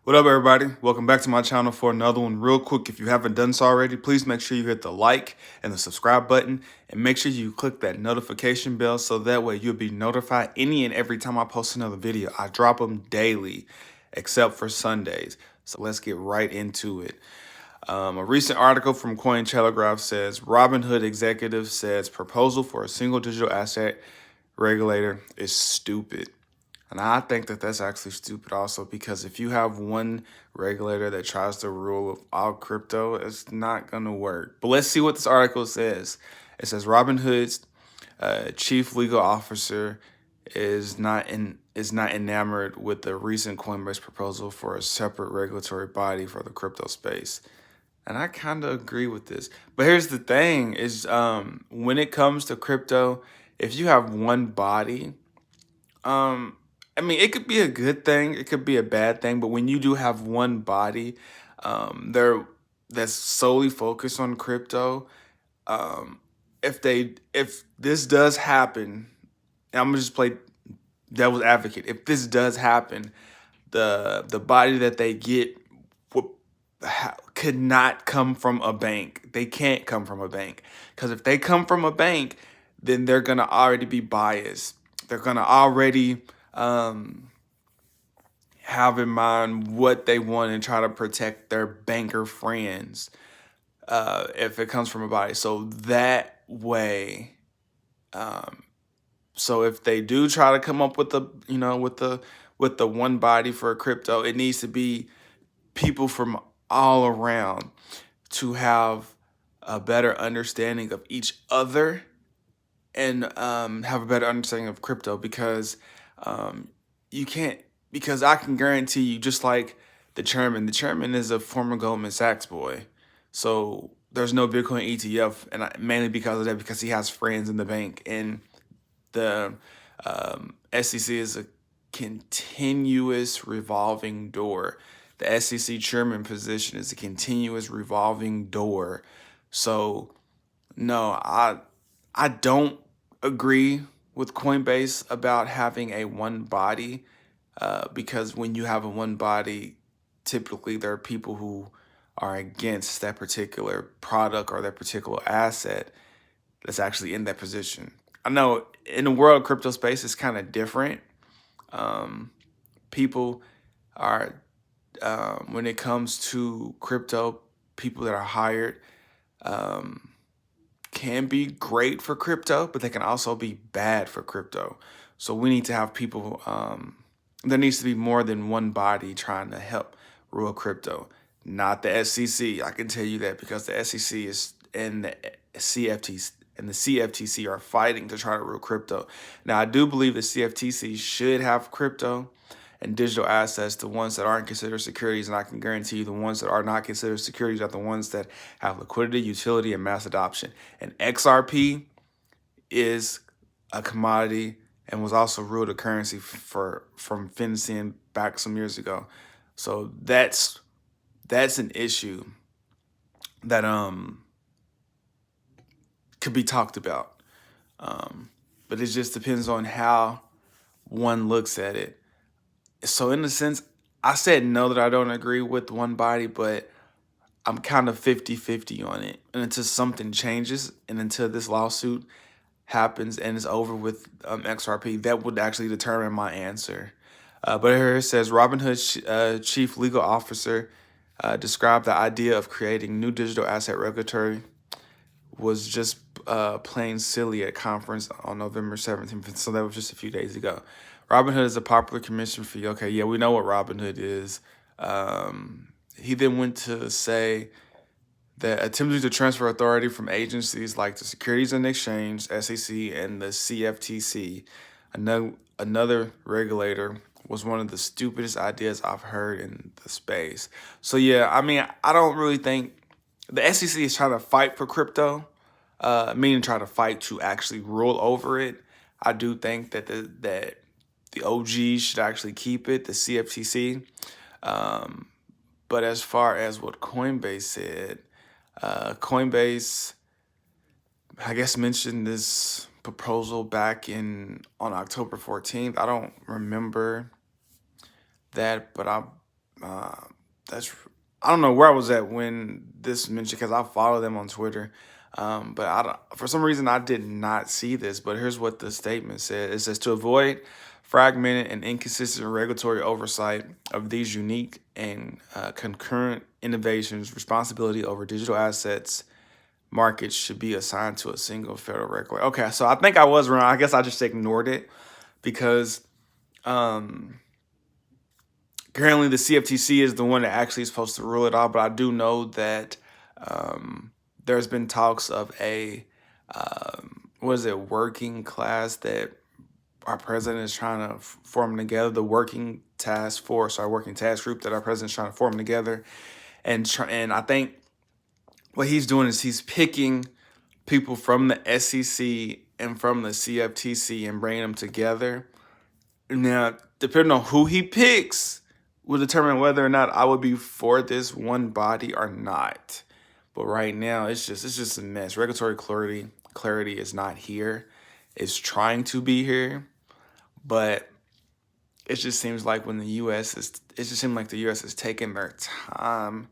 What up, everybody? Welcome back to my channel for another one. Real quick, if you haven't done so already, please make sure you hit the like and the subscribe button, and make sure you click that notification bell so that way you'll be notified any and every time I post another video. I drop them daily, except for Sundays. So let's get right into it. A recent article from Cointelegraph says Robinhood executive says proposal for a single digital asset regulator is stupid. And I think that that's actually stupid also, because if you have one regulator that tries to rule all crypto, it's not going to work. But let's see what this article says. It says Robinhood's chief legal officer is not enamored with the recent Coinbase proposal for a separate regulatory body for the crypto space. And I kind of agree with this. But here's the thing is when it comes to crypto, if you have one body, I mean, it could be a good thing, it could be a bad thing, but when you do have one body, there that's solely focused on crypto, um, if this does happen, and I'm gonna just play devil's advocate. If this does happen, the body that they get could not come from a bank. They can't come from a bank, because if they come from a bank, then they're gonna already be biased. They're gonna already have in mind what they want and try to protect their banker friends if it comes from a body. So that way, so if they do try to come up with the with the one body for crypto, it needs to be people from all around to have a better understanding of each other and have a better understanding of crypto, because you can't, because I can guarantee you, just like the chairman is a former Goldman Sachs boy. So there's no Bitcoin ETF, and mainly because of that, because he has friends in the bank. And the SEC is a continuous revolving door. The SEC chairman position is a continuous revolving door. So no, I don't agree with Coinbase about having a one body, because when you have a one body, typically there are people who are against that particular product or that particular asset that's actually in that position. I know in the world of crypto space, it's kind of different. People are, when it comes to crypto, people that are hired can be great for crypto, but they can also be bad for crypto. So we need to have people, there needs to be more than one body trying to help rule crypto, not the SEC. I can tell you that, because the SEC is and the CFTC are fighting to try to rule crypto. Now, I do believe the CFTC should have crypto and digital assets, the ones that aren't considered securities, and I can guarantee you the ones that are not considered securities are the ones that have liquidity, utility, and mass adoption. And XRP is a commodity and was also ruled a currency from FinCEN back some years ago. So that's an issue that could be talked about. But it just depends on how one looks at it. So in a sense, I said no that I don't agree with one body, but I'm kind of 50-50 on it. And until something changes, and until this lawsuit happens and is over with XRP, that would actually determine my answer. But here it says Robinhood's chief legal officer described the idea of creating new digital asset regulatory was just plain silly at a conference on November 17th. So that was just a few days ago. Robinhood is a popular commission fee. Okay, yeah, we know what Robinhood is. He then went to say that attempting to transfer authority from agencies like the Securities and Exchange, SEC, and the CFTC, another regulator, was one of the stupidest ideas I've heard in the space. So yeah, I mean, I don't really think the SEC is trying to fight for crypto, meaning try to fight to actually rule over it. I do think that the OGs should actually keep it, the CFTC. But as far as what Coinbase said, Coinbase, I guess, mentioned this proposal back on October 14th. I don't remember that, but That's I don't know where I was at when this mentioned because I follow them on Twitter. But for some reason I did not see this. But here's what the statement said. It says to avoid fragmented and inconsistent regulatory oversight of these unique and concurrent innovations, responsibility over digital assets markets should be assigned to a single federal regulator. Okay, so I think I was wrong. I guess I just ignored it because currently the CFTC is the one that actually is supposed to rule it all. But I do know that there's been talks of a working class that our president is trying to form together, the working task force, our working task group that our president's trying to form together. And I think what he's doing is he's picking people from the SEC and from the CFTC and bringing them together. Now, depending on who he picks will determine whether or not I would be for this one body or not. But right now, it's just a mess. Regulatory clarity is not here. It's trying to be here, but it just seems like the U.S. is taking their time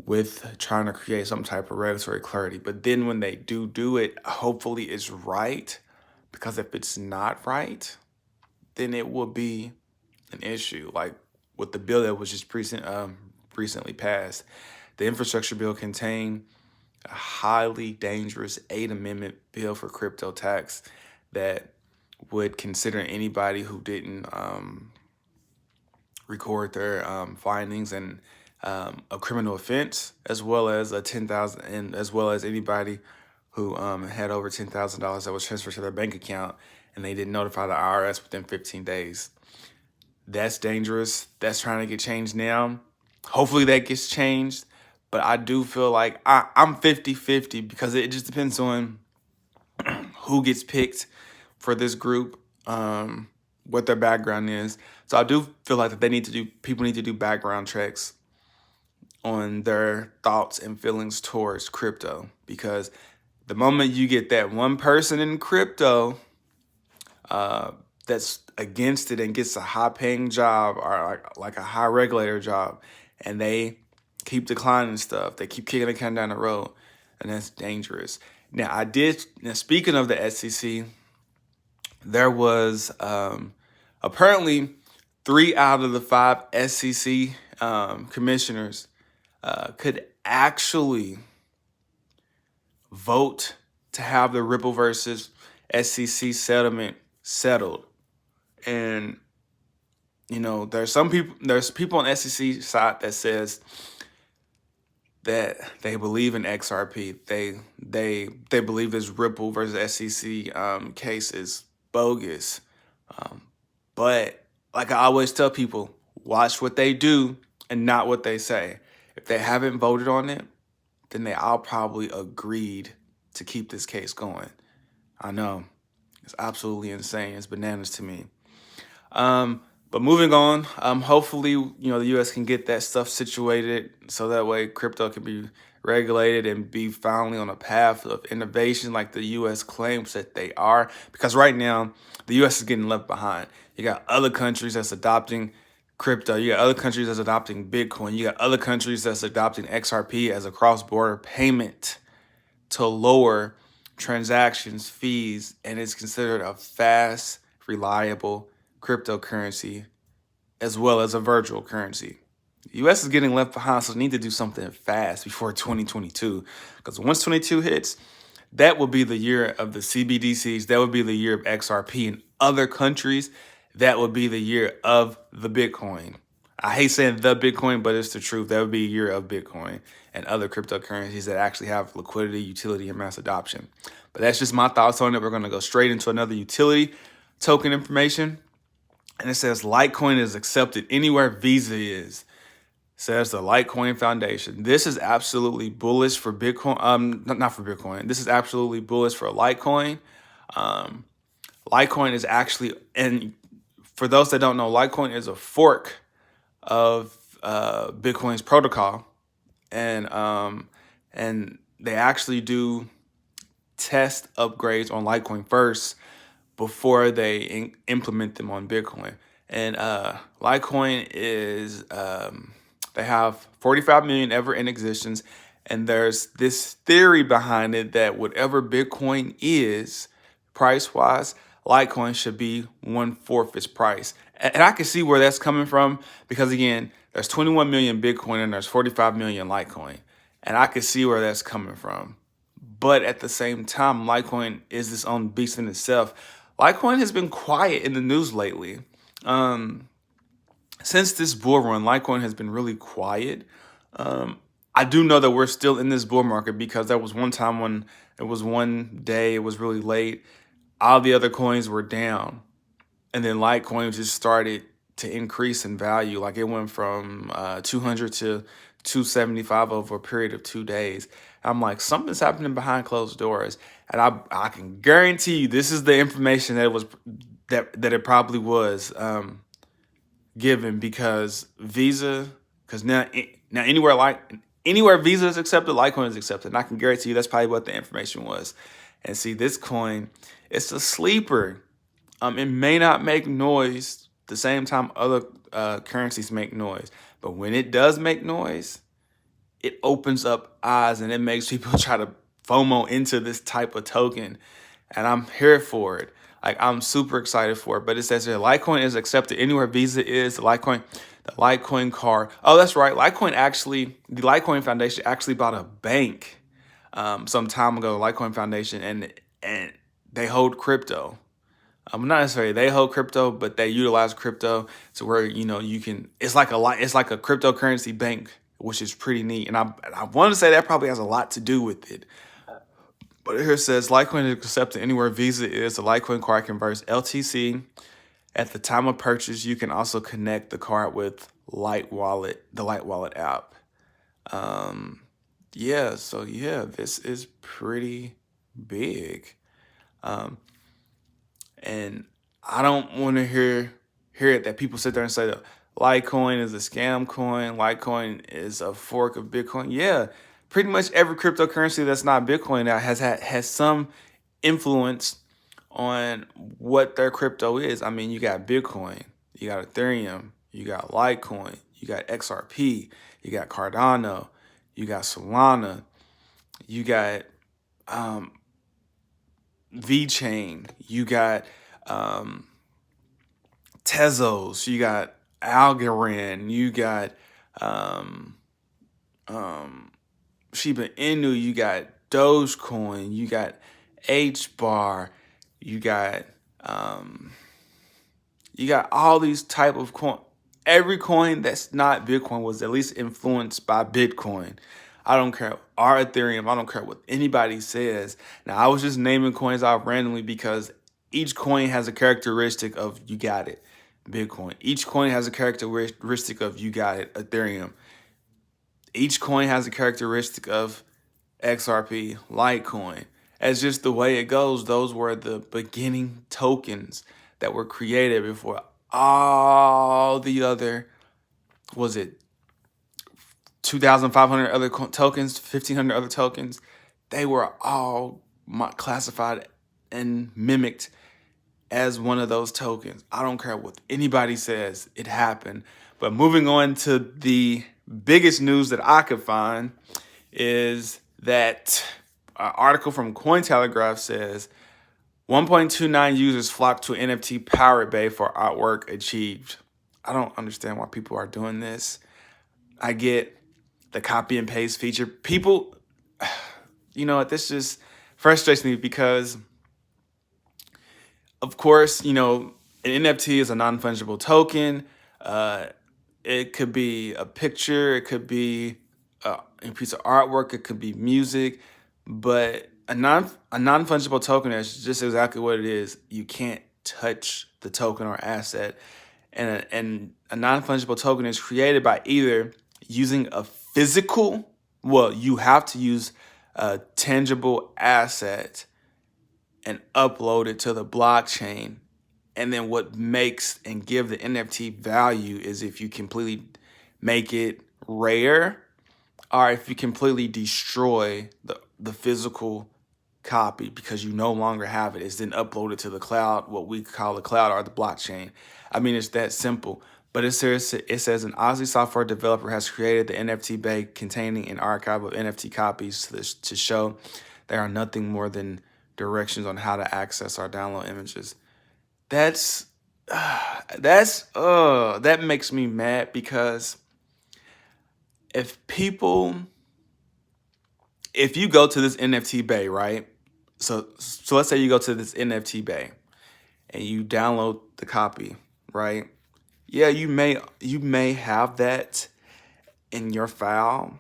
with trying to create some type of regulatory clarity. But then when they do it, hopefully it's right, because if it's not right, then it will be an issue. Like with the bill that was just recently passed, the infrastructure bill contained a highly dangerous 8th Amendment bill for crypto tax that would consider anybody who didn't record their findings and a criminal offense, as well as a $10,000, and as well as anybody who had over $10,000 that was transferred to their bank account and they didn't notify the IRS within 15 days. That's dangerous. That's trying to get changed now. Hopefully that gets changed. But I do feel like I'm 50-50 because it just depends on who gets picked for this group, what their background is. So I do feel like that people need to do background checks on their thoughts and feelings towards crypto, because the moment you get that one person in crypto that's against it and gets a high-paying job or like a high regulator job, and they keep declining stuff, they keep kicking the can down the road, and that's dangerous. Now, speaking of the SEC, there was apparently 3 out of the 5 SEC commissioners could actually vote to have the Ripple versus SEC settlement settled. And there's people on the SEC side that says that they believe in XRP. They believe this Ripple versus SEC case is bogus. But like I always tell people, watch what they do and not what they say. If they haven't voted on it, then they all probably agreed to keep this case going. I know. It's absolutely insane. It's bananas to me. But moving on, hopefully, the U.S. can get that stuff situated so that way crypto can be regulated and be finally on a path of innovation like the U.S. claims that they are. Because right now, the U.S. is getting left behind. You got other countries that's adopting crypto. You got other countries that's adopting Bitcoin. You got other countries that's adopting XRP as a cross-border payment to lower transactions fees, and it's considered a fast, reliable cryptocurrency as well as a virtual currency. The U.S. is getting left behind, so they need to do something fast before 2022. Because once 22 hits, that will be the year of the CBDCs. That would be the year of XRP. In other countries, that would be the year of the Bitcoin. I hate saying the Bitcoin, but it's the truth. That would be a year of Bitcoin and other cryptocurrencies that actually have liquidity, utility, and mass adoption. But that's just my thoughts on it. We're going to go straight into another utility token information. And it says Litecoin is accepted anywhere Visa is. Says the Litecoin Foundation. This is absolutely bullish for Bitcoin. Not for Bitcoin. This is absolutely bullish for Litecoin. Litecoin is actually, and for those that don't know, Litecoin is a fork of Bitcoin's protocol, and they actually do test upgrades on Litecoin first before they implement them on Bitcoin. And Litecoin is, they have 45 million ever in existence. And there's this theory behind it that whatever Bitcoin is, price-wise, Litecoin should be 1/4 its price. And I can see where that's coming from because, again, there's 21 million Bitcoin and there's 45 million Litecoin. And I can see where that's coming from. But at the same time, Litecoin is its own beast in itself. Litecoin has been quiet in the news lately. Since this bull run, Litecoin has been really quiet. I do know that we're still in this bull market because there was one time when it was one day, it was really late, all the other coins were down. And then Litecoin just started to increase in value. Like it went from 200 to 275 over a period of 2 days. I'm like, something's happening behind closed doors. And I can guarantee you this is the information that it was that it probably was given because Visa, because now anywhere Visa is accepted, Litecoin is accepted. And I can guarantee you that's probably what the information was. And see, this coin, it's a sleeper. It may not make noise the same time other currencies make noise, but when it does make noise, it opens up eyes and it makes people try to FOMO into this type of token. And I'm here for it. Like, I'm super excited for it. But it says here, Litecoin is accepted anywhere Visa is. The Litecoin card. Oh, that's right. The Litecoin Foundation actually bought a bank some time ago, the Litecoin Foundation, and they hold crypto. Not necessarily they hold crypto, but they utilize crypto to where, you can, it's like a cryptocurrency bank, which is pretty neat. And I want to say that probably has a lot to do with it. But here it says Litecoin is accepted anywhere Visa is. The Litecoin card converts LTC. At the time of purchase, you can also connect the card with the Light Wallet app. This is pretty big. And I don't want to hear it that people sit there and say that Litecoin is a scam coin. Litecoin is a fork of Bitcoin. Yeah, pretty much every cryptocurrency that's not Bitcoin now has some influence on what their crypto is. I mean, you got Bitcoin, you got Ethereum, you got Litecoin, you got XRP, you got Cardano, you got Solano, you got VeChain, you got Tezos, you got Algorand, you got Shiba Inu, you got Dogecoin, you got HBAR, you got all these type of coin. Every coin that's not Bitcoin was at least influenced by Bitcoin. I don't care. Or Ethereum. I don't care what anybody says. Now, I was just naming coins out randomly because each coin has a characteristic of you got it, Bitcoin. Each coin has a characteristic of you got it, Ethereum. Each coin has a characteristic of XRP, Litecoin. It's just the way it goes. Those were the beginning tokens that were created before all the other, was it 2,500 other tokens, 1,500 other tokens? They were all classified and mimicked as one of those tokens. I don't care what anybody says, it happened. But moving on to the biggest news that I could find is that an article from Cointelegraph says 1.29 users flocked to NFT Pirate Bay for artwork achieved. I don't understand why people are doing this. I get the copy and paste feature. People, this just frustrates me because, of course, an NFT is a non-fungible token. It could be a picture, it could be a piece of artwork, it could be music, but a non-fungible token is just exactly what it is. You can't touch the token or asset. And a non-fungible token is created by either using a physical, you have to use a tangible asset and upload it to the blockchain. And then what makes and give the NFT value is if you completely make it rare or if you completely destroy the physical copy, because you no longer have it, is then uploaded to the cloud, what we call the cloud or the blockchain. I mean, it's that simple. But it says an Aussie software developer has created the NFT Bay containing an archive of NFT copies to show they are nothing more than directions on how to access or download images. That makes me mad, because if you go to this NFT Bay, right? So let's say you go to this NFT Bay and you download the copy, right? Yeah, you may have that in your file,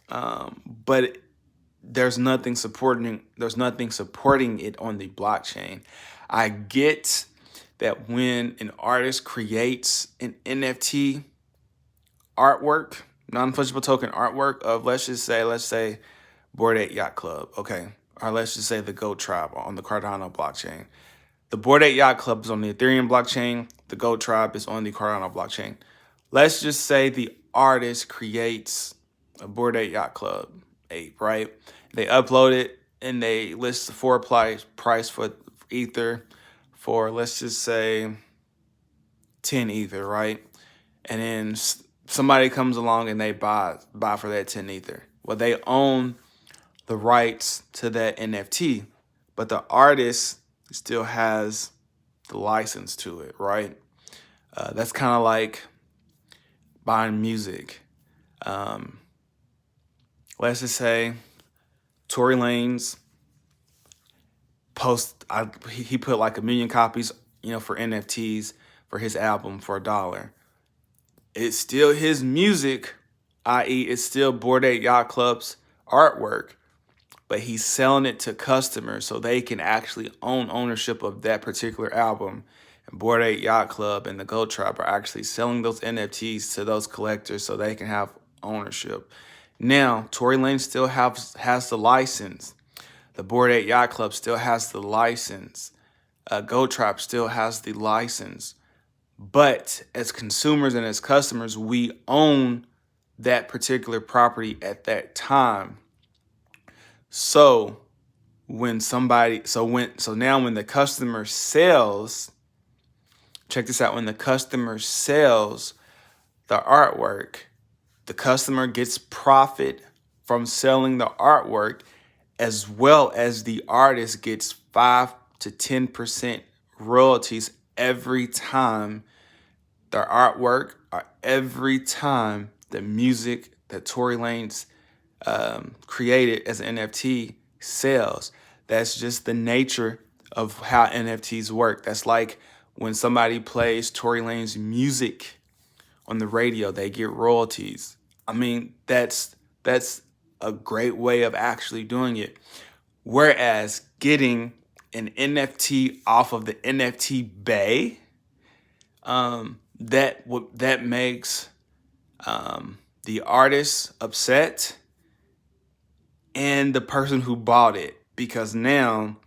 but there's nothing supporting it on the blockchain. I get that when an artist creates an NFT artwork, non-fungible token artwork of, let's say Bored Ape Yacht Club, okay, or let's just say the Goat Tribe on the Cardano blockchain. The Bored Ape Yacht Club is on the Ethereum blockchain. The Goat Tribe is on the Cardano blockchain. Let's just say the artist creates a Bored Ape Yacht Club ape, right? They upload it and they list the floor price for Ether for, let's just say, 10 Ether, right? And then somebody comes along and they buy for that 10 Ether. Well, they own the rights to that NFT, but the artist still has the license to it, right? That's kind of like buying music. Let's just say Tory Lanez he put like 1 million copies, for NFTs for his album for $1. It's still his music, i.e. it's still Bored Ape Yacht Club's artwork, but he's selling it to customers so they can actually own ownership of that particular album. And Bored Ape Yacht Club and the Goat Tribe are actually selling those NFTs to those collectors so they can have ownership. Now, Tory Lanez still has the license. The Bored Ape Yacht Club still has the license. Goat Tribe still has the license. But as consumers and as customers, we own that particular property at that time. So now when the customer sells, check this out, when the customer sells the artwork, the customer gets profit from selling the artwork, as well as the artist gets 5 to 10% royalties every time their artwork, or every time the music that Tory Lanez created as an NFT sells. That's just the nature of how NFTs work. That's like when somebody plays Tory Lanez music on the radio, they get royalties. I mean, that's a great way of actually doing it. Whereas getting an NFT off of the NFT Bay, that makes the artist upset and the person who bought it, because now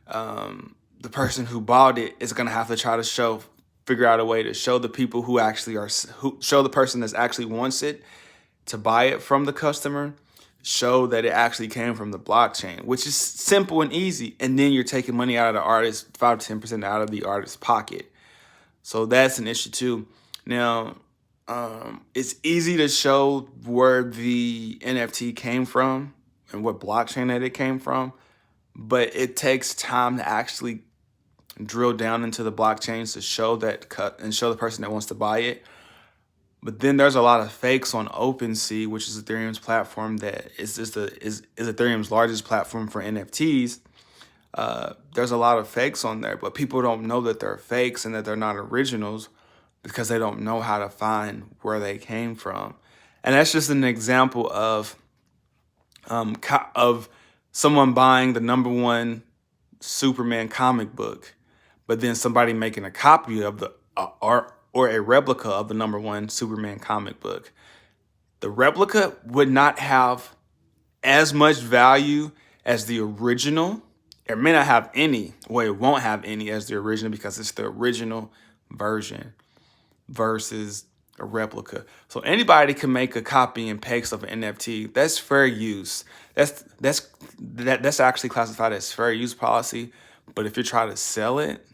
the person who bought it is gonna have to try to figure out a way to show the people show the person that actually wants it to buy it from the customer, show that it actually came from the blockchain, which is simple and easy. And then you're taking money out of the artist, 5 to 10% out of the artist's pocket. So that's an issue too. Now, it's easy to show where the NFT came from and what blockchain that it came from, but it takes time to actually drill down into the blockchains to show the person that wants to buy it. But then there's a lot of fakes on OpenSea, which is Ethereum's platform that is Ethereum's largest platform for NFTs. There's a lot of fakes on there, but people don't know that they're fakes and that they're not originals because they don't know how to find where they came from. And that's just an example of someone buying the #1 Superman comic book, but then somebody making a copy of the or a replica of the #1 Superman comic book. The replica would not have as much value as the original. It may not have any, or it won't have any as the original because it's the original version versus a replica. So anybody can make a copy and paste of an NFT. That's fair use. That's actually classified as fair use policy. But if you're trying to sell it,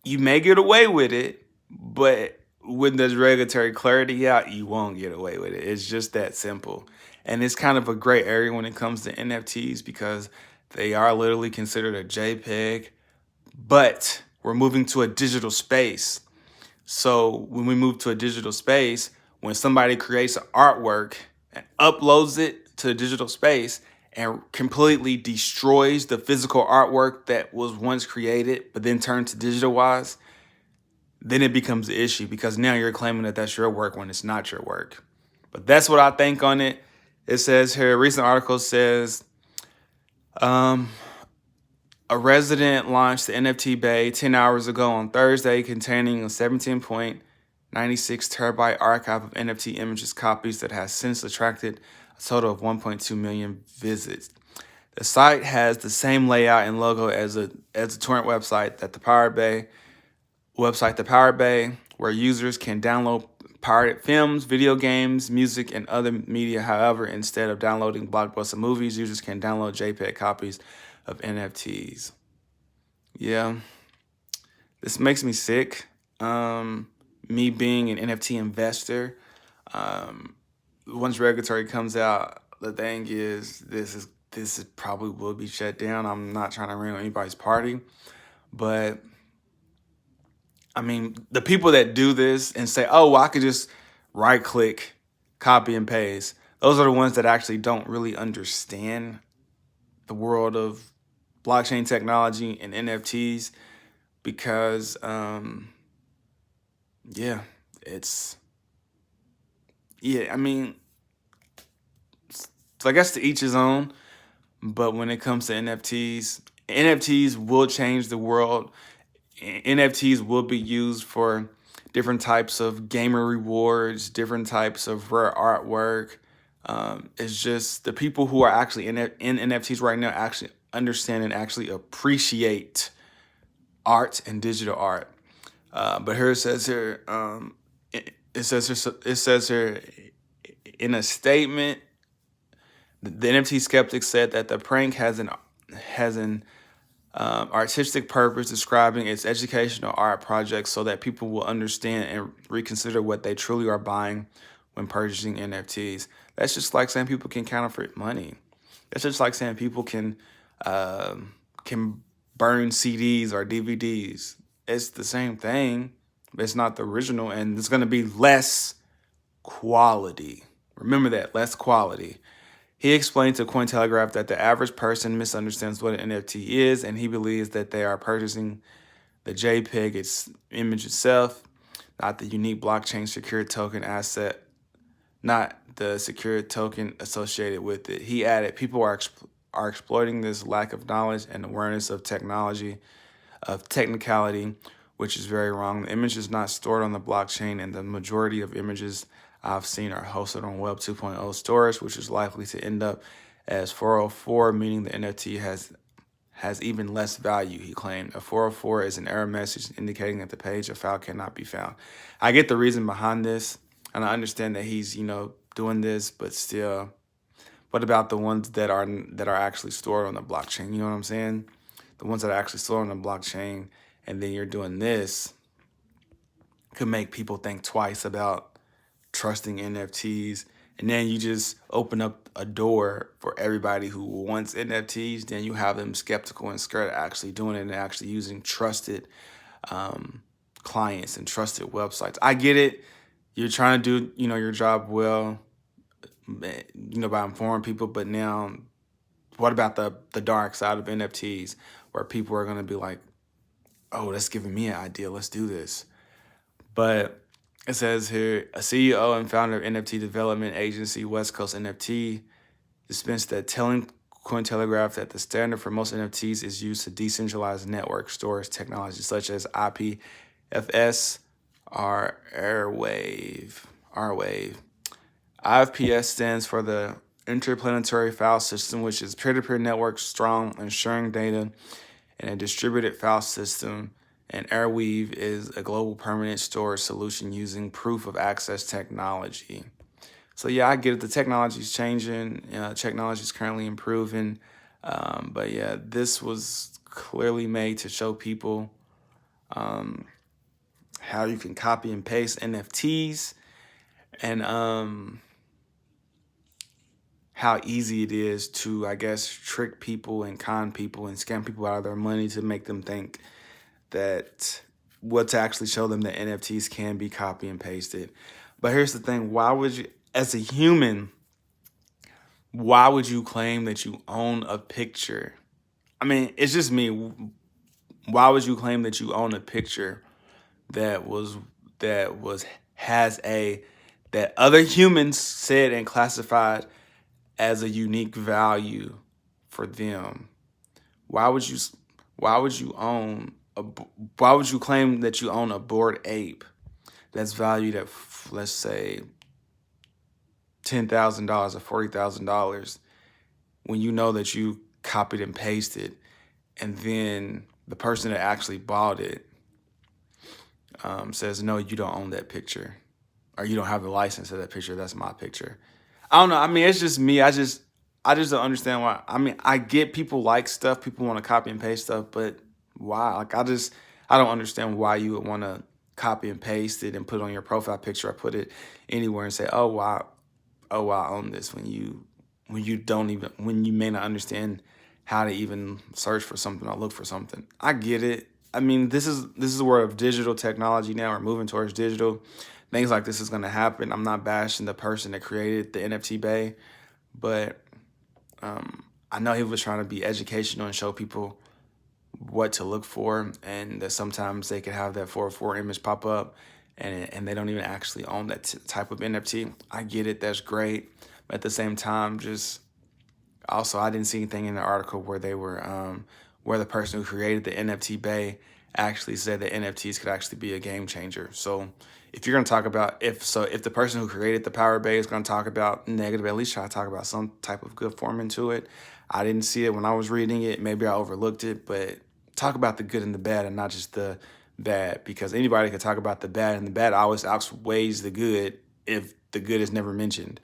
you may get away with it, but when there's regulatory clarity out, you won't get away with it. It's just that simple. And it's kind of a gray area when it comes to NFTs because they are literally considered a JPEG, but we're moving to a digital space. So when we move to a digital space, when somebody creates an artwork and uploads it to the digital space and completely destroys the physical artwork that was once created, but then turned to digital wise, then it becomes an issue because now you're claiming that that's your work when it's not your work. But that's what I think on it. It says here, a recent article says, a resident launched the NFT Bay 10 hours ago on Thursday, containing a 17.96 terabyte archive of NFT images copies that has since attracted a total of 1.2 million visits. The site has the same layout and logo as a torrent website that the Pirate Bay, where users can download pirated films, video games, music, and other media. However, instead of downloading blockbuster movies, users can download JPEG copies of NFTs. Yeah, this makes me sick. Me being an NFT investor, once regulatory comes out, the thing is, this is probably will be shut down. I'm not trying to ruin anybody's party, but I mean, the people that do this and say, oh, well, I could just right click, copy and paste. Those are the ones that actually don't really understand the world of blockchain technology and NFTs because, yeah, I mean, so I guess to each his own. But when it comes to NFTs will change the world. NFTs will be used for different types of gamer rewards, different types of rare artwork. It's just the people who are actually in NFTs right now actually understand and actually appreciate art and digital art. But here it says here, it says here in a statement, the NFT skeptic said that the prank has an artistic purpose, describing its educational art projects so that people will understand and reconsider what they truly are buying when purchasing NFTs. That's just like saying people can counterfeit money. That's just like saying people can burn CDs or DVDs. It's the same thing, but it's not the original, and it's going to be less quality. Remember that, less quality. He explained to Cointelegraph that the average person misunderstands what an NFT is, and he believes that they are purchasing the JPEG, its image itself, not the unique blockchain secured token asset, not the secured token associated with it. He added, people are exploiting this lack of knowledge and awareness of technology, of technicality, which is very wrong. The image is not stored on the blockchain, and the majority of images I've seen are hosted on Web 2.0 storage, which is likely to end up as 404, meaning the NFT has even less value, he claimed. A 404 is an error message indicating that the page or file cannot be found. I get the reason behind this, and I understand that he's, doing this, but still, what about the ones that are actually stored on the blockchain? You know what I'm saying? The ones that are actually stored on the blockchain, and then you're doing this, could make people think twice about trusting NFTs, and then you just open up a door for everybody who wants NFTs. Then you have them skeptical and scared of actually doing it and actually using trusted clients and trusted websites. I get it. You're trying to do, your job well, by informing people. But now, what about the dark side of NFTs, where people are going to be like, oh, that's giving me an idea. Let's do this. But it says here, a CEO and founder of NFT development agency West Coast NFT dispensed that, telling Cointelegraph that the standard for most NFTs is used to decentralize network storage technology such as IPFS or Airwave. IPFS stands for the Interplanetary File System, which is peer-to-peer network strong and sharing data in a distributed file system And Airweave is a global permanent storage solution using proof of access technology. So yeah, I get it. The technology's changing. Technology's currently improving. But yeah, this was clearly made to show people how you can copy and paste NFTs and how easy it is to, I guess, trick people and con people and scam people out of their money to make them think that to actually show them that NFTs can be copy and pasted. But here's the thing. Why would you, as a human, why would you claim that you own a picture? I mean, it's just me. Why would you claim that you own a picture that that other humans said and classified as a unique value for them? Why would you claim that you own a Bored Ape that's valued at, let's say, $10,000 or $40,000 when you know that you copied and pasted, and then the person that actually bought it says, no, you don't own that picture, or you don't have the license to that picture. That's my picture. I don't know. I mean, it's just me. I just don't understand why. I mean, I get people like stuff. People want to copy and paste stuff, but why? Like, I don't understand why you would want to copy and paste it and put it on your profile picture or put it anywhere and say, oh, wow, I own this, when you may not understand how to even search for something or look for something. I get it. I mean, this is the world of digital technology now. We're moving towards digital. Things like this is going to happen. I'm not bashing the person that created the NFT Bay, but I know he was trying to be educational and show people what to look for, and that sometimes they could have that 404 image pop up and they don't even actually own that type of NFT. I get it. That's great. But at the same time, just also, I didn't see anything in the article where they were where the person who created the NFT Bay actually said that NFTs could actually be a game changer. So if you're going to talk about, if the person who created the Pirate Bay is going to talk about negative, at least try to talk about some type of good form into it. I didn't see it when I was reading it. Maybe I overlooked it, but talk about the good and the bad and not just the bad, because anybody can talk about the bad, and the bad always outweighs the good if the good is never mentioned.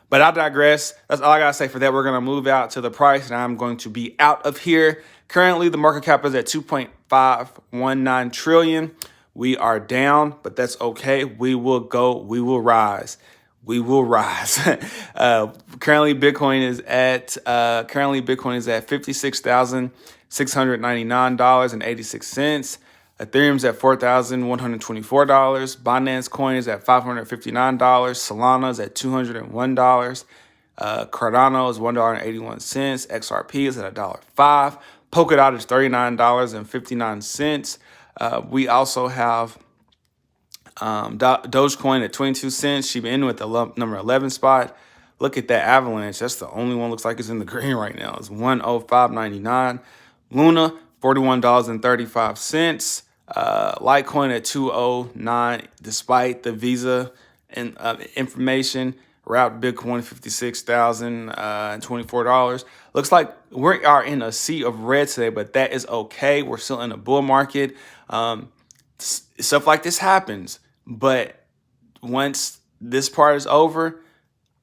But I digress. That's all I got to say for that. We're going to move out to the price, and I'm going to be out of here. Currently, the market cap is at 2.519 trillion. We are down, but that's okay. We will go. We will rise. We will rise. Currently, Bitcoin is at $56,699.86. Ethereum's at $4,124. Binance Coin is at $559. Solano is at $201. Cardano is $1.81. XRP is at $1.05. Polkadot is $39.59. We also have Dogecoin at 22 cents. Shiba Inu at the number 11 spot. Look at that avalanche. That's the only one looks like it's in the green right now. It's 105.99. Luna, $41.35. Litecoin at 209, despite the Visa and information. Route Bitcoin $56,024. Looks like we are in a sea of red today, but that is okay. We're still in a bull market. Stuff like this happens, but once this part is over,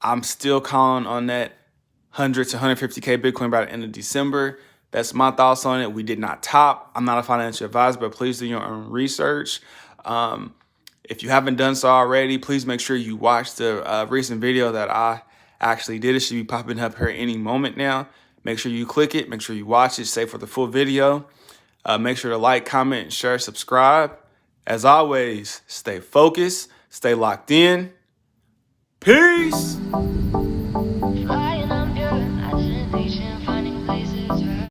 I'm still calling on that 100 to 150K Bitcoin by the end of December. That's my thoughts on it. We did not top. I'm not a financial advisor, but please do your own research. If you haven't done so already, please make sure you watch the recent video that I actually did. It should be popping up here any moment now. Make sure you click it. Make sure you watch it. Stay for the full video. Make sure to like, comment, share, subscribe. As always, stay focused, stay locked in. Peace.